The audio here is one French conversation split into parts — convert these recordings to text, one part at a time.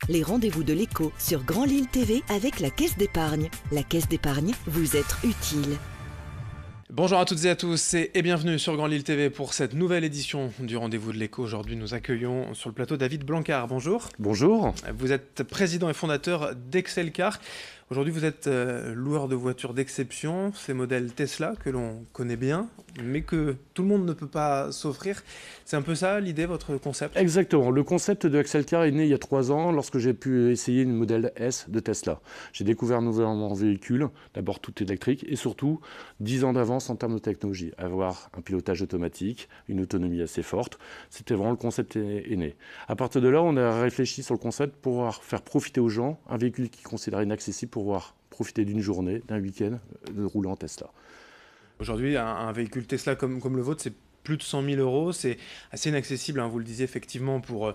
les rendez-vous de l'écho sur Grand Lille TV avec la Caisse d'épargne. La Caisse d'épargne, vous être utile. Bonjour à toutes et à tous et bienvenue sur Grand Lille TV pour cette nouvelle édition du Rendez-vous de l'écho. Aujourd'hui, nous accueillons sur le plateau David Blancard. Bonjour. Bonjour. Vous êtes président et fondateur d'Excelcar. Aujourd'hui, vous êtes loueur de voitures d'exception, ces modèles Tesla que l'on connaît bien, mais que tout le monde ne peut pas s'offrir. C'est un peu ça l'idée, votre concept? Exactement. Le concept de Excelcar est né il y a 3 ans lorsque j'ai pu essayer une modèle S de Tesla. J'ai découvert un nouveau véhicule, d'abord tout électrique, et surtout 10 ans d'avance en termes de technologie. Avoir un pilotage automatique, une autonomie assez forte, c'était vraiment le concept est né. À partir de là, on a réfléchi sur le concept pour pouvoir faire profiter aux gens un véhicule qui est considéré inaccessible pour pouvoir profiter d'une journée, d'un week-end de rouler en Tesla. Aujourd'hui, un véhicule Tesla comme le vôtre, c'est plus de 100 000 euros. C'est assez inaccessible, hein, vous le disiez effectivement pour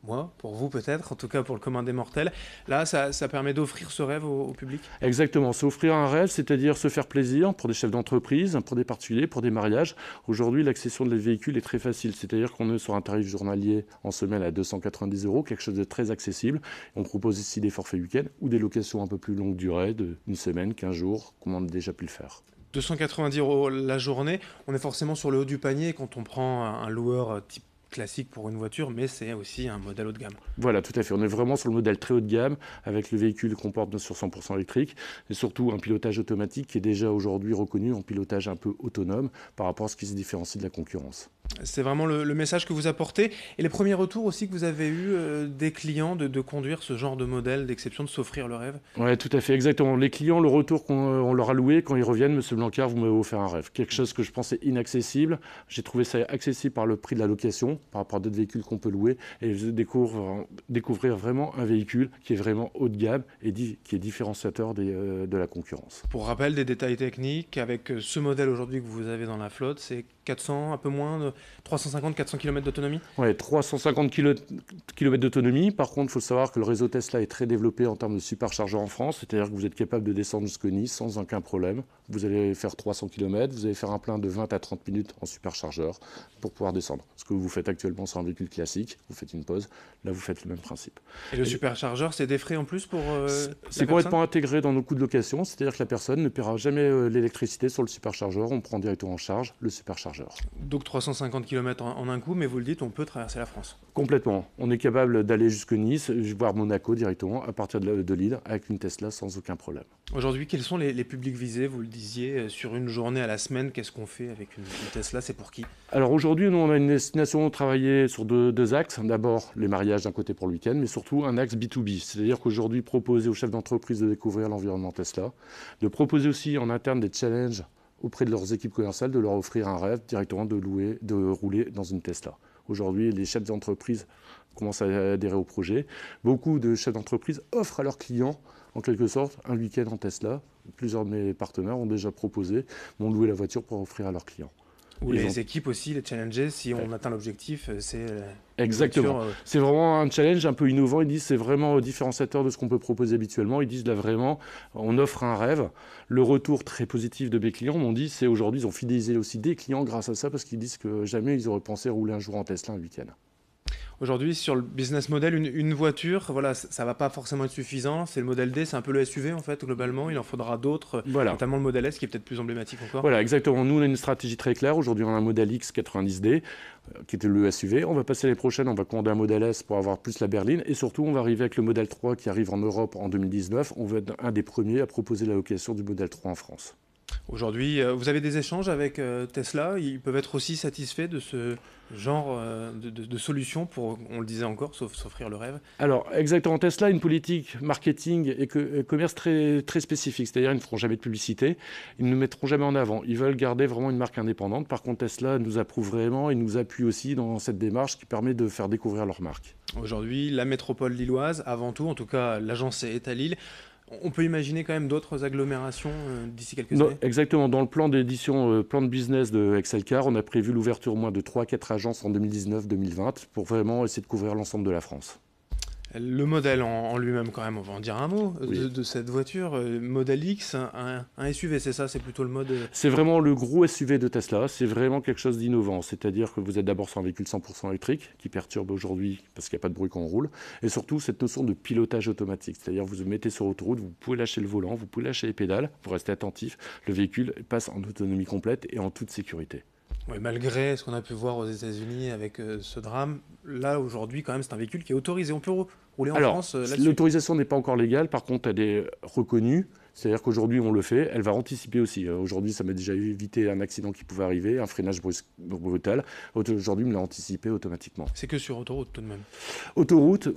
moi, pour vous peut-être, en tout cas pour le commun des mortels. Là, ça permet d'offrir ce rêve au public? Exactement, c'est offrir un rêve, c'est-à-dire se faire plaisir pour des chefs d'entreprise, pour des particuliers, pour des mariages. Aujourd'hui, l'accession des véhicules est très facile, c'est-à-dire qu'on est sur un tarif journalier en semaine à 290 €, quelque chose de très accessible. On propose ici des forfaits week-end ou des locations un peu plus longue durée, d'une semaine, 15 jours, comme on a déjà pu le faire. 290 € la journée, on est forcément sur le haut du panier quand on prend un loueur type classique pour une voiture, mais c'est aussi un modèle haut de gamme. Voilà, tout à fait. On est vraiment sur le modèle très haut de gamme, avec le véhicule qu'on porte sur 100% électrique, et surtout un pilotage automatique qui est déjà aujourd'hui reconnu en pilotage un peu autonome par rapport à ce qui se différencie de la concurrence. C'est vraiment le message que vous apportez. Et les premiers retours aussi que vous avez eus des clients de conduire ce genre de modèle d'exception, de s'offrir le rêve? Oui, tout à fait, exactement. Les clients, le retour qu'on leur a loué, quand ils reviennent, Monsieur Blancard, vous m'avez offert un rêve. Quelque chose que je pensais inaccessible. J'ai trouvé ça accessible par le prix de la location, par rapport à d'autres véhicules qu'on peut louer. Et je découvrir vraiment un véhicule qui est vraiment haut de gamme et qui est différenciateur de la concurrence. Pour rappel, des détails techniques, avec ce modèle aujourd'hui que vous avez dans la flotte, c'est 400, un peu moins de 350-400 km d'autonomie? Oui, 350 km d'autonomie. Par contre, il faut savoir que le réseau Tesla est très développé en termes de superchargeurs en France. C'est-à-dire que vous êtes capable de descendre jusqu'à Nice sans aucun problème. Vous allez faire 300 km, vous allez faire un plein de 20 à 30 minutes en superchargeur pour pouvoir descendre. Ce que vous faites actuellement sur un véhicule classique, vous faites une pause, là vous faites le même principe. Et le superchargeur, c'est des frais en plus pour c'est complètement intégré dans nos coûts de location, c'est-à-dire que la personne ne paiera jamais l'électricité sur le superchargeur, on prend directement en charge le superchargeur. Donc 350 km en un coup, mais vous le dites, on peut traverser la France. Complètement. On est capable d'aller jusque Nice, voire Monaco directement, à partir de Lille, avec une Tesla sans aucun problème. Aujourd'hui, quels sont les publics visés? Vous le disiez, sur une journée à la semaine, qu'est-ce qu'on fait avec une Tesla? C'est pour qui? Alors aujourd'hui, nous, on a une destination travailler sur deux axes. D'abord, les mariages d'un côté pour le week-end, mais surtout un axe B2B. C'est-à-dire qu'aujourd'hui, proposer aux chefs d'entreprise de découvrir l'environnement Tesla, de proposer aussi en interne des challenges auprès de leurs équipes commerciales, de leur offrir un rêve directement de rouler dans une Tesla. Aujourd'hui, les chefs d'entreprise commencent à adhérer au projet. Beaucoup de chefs d'entreprise offrent à leurs clients, en quelque sorte, un week-end en Tesla. Plusieurs de mes partenaires ont déjà proposé, m'ont loué la voiture pour offrir à leurs clients. Ou les équipes aussi, les challenges, si on atteint l'objectif, c'est... Exactement. C'est vraiment un challenge un peu innovant. Ils disent que c'est vraiment différenciateur de ce qu'on peut proposer habituellement. Ils disent là vraiment, on offre un rêve. Le retour très positif de mes clients m'ont dit, c'est aujourd'hui, ils ont fidélisé aussi des clients grâce à ça parce qu'ils disent que jamais ils auraient pensé rouler un jour en Tesla un week-end. Aujourd'hui, sur le business model, une voiture, voilà, ça ne va pas forcément être suffisant. C'est le modèle D, c'est un peu le SUV en fait, globalement. Il en faudra d'autres, notamment le modèle S qui est peut-être plus emblématique encore. Voilà, exactement. Nous, on a une stratégie très claire. Aujourd'hui, on a un modèle X90D qui était le SUV. On va passer les prochaines, on va commander un modèle S pour avoir plus la berline. Et surtout, on va arriver avec le modèle 3 qui arrive en Europe en 2019. On va être un des premiers à proposer la location du modèle 3 en France. Aujourd'hui, vous avez des échanges avec Tesla. Ils peuvent être aussi satisfaits de ce genre de solutions pour, on le disait encore, s'offrir le rêve? Alors, exactement. Tesla a une politique marketing et commerce très, très spécifique. C'est-à-dire, ils ne feront jamais de publicité. Ils ne nous mettront jamais en avant. Ils veulent garder vraiment une marque indépendante. Par contre, Tesla nous approuve vraiment et nous appuie aussi dans cette démarche qui permet de faire découvrir leur marque. Aujourd'hui, la métropole lilloise, avant tout, en tout cas, l'agence est à Lille. On peut imaginer quand même d'autres agglomérations d'ici quelques années? Exactement. Dans le plan d'édition, plan de business de Excelcar, on a prévu l'ouverture au moins de 3 à 4 agences en 2019-2020 pour vraiment essayer de couvrir l'ensemble de la France. Le modèle en lui-même, quand même, on va en dire un mot Oui. de cette voiture. Modèle X, un SUV, c'est ça? C'est plutôt le mode... C'est vraiment le gros SUV de Tesla, c'est vraiment quelque chose d'innovant. C'est-à-dire que vous êtes d'abord sur un véhicule 100% électrique, qui perturbe aujourd'hui parce qu'il n'y a pas de bruit quand on roule, et surtout cette notion de pilotage automatique. C'est-à-dire que vous vous mettez sur autoroute, vous pouvez lâcher le volant, vous pouvez lâcher les pédales, vous restez attentif, le véhicule passe en autonomie complète et en toute sécurité. Ouais, malgré ce qu'on a pu voir aux États-Unis avec ce drame, là, aujourd'hui, quand même, c'est un véhicule qui est autorisé. On peut rouler en Alors, France là-dessus? l'autorisation n'est pas encore légale, par contre, elle est reconnue. C'est-à-dire qu'aujourd'hui, on le fait. Elle va anticiper aussi. Aujourd'hui, ça m'a déjà évité un accident qui pouvait arriver, un freinage brutal. Aujourd'hui, me l'a anticipé automatiquement. C'est que sur autoroute, tout de même. Autoroute,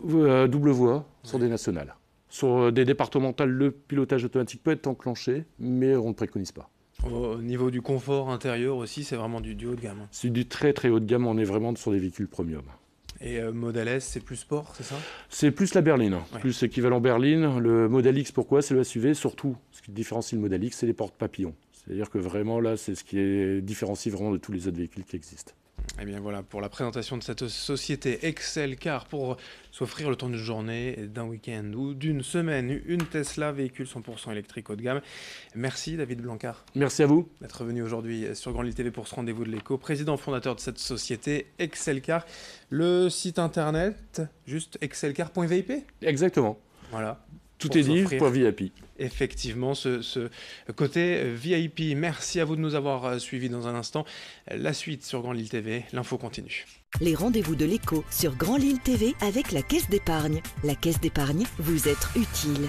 double voie, sur des nationales. Sur des départementales, le pilotage automatique peut être enclenché, mais on ne préconise pas. Au niveau du confort intérieur aussi, c'est vraiment du haut de gamme. C'est du très très haut de gamme, on est vraiment sur des véhicules premium. Et Model S, c'est plus sport, c'est ça? C'est plus la berline, Ouais. plus équivalent berline. Le Model X, pourquoi? C'est le SUV, surtout, ce qui différencie le Model X, c'est les portes papillons. C'est-à-dire que vraiment là, c'est ce qui différencie vraiment de tous les autres véhicules qui existent. Eh bien voilà, pour la présentation de cette société Excel Car, pour s'offrir le temps d'une journée, d'un week-end ou d'une semaine, une Tesla, véhicule 100% électrique haut de gamme. Merci David Blancard Merci à vous. d'être venu aujourd'hui sur Grand Lille TV pour ce rendez-vous de l'écho, président fondateur de cette société Excel Car. Le site internet, juste excelcar.vip. Exactement. Voilà. Tout Pour est dit, s'offrir. point VIP. Effectivement, ce côté VIP. Merci à vous de nous avoir suivis dans un instant. La suite sur Grand Lille TV, l'info continue. Les rendez-vous de l'écho sur Grand Lille TV avec la Caisse d'épargne. La Caisse d'épargne, vous êtes utile.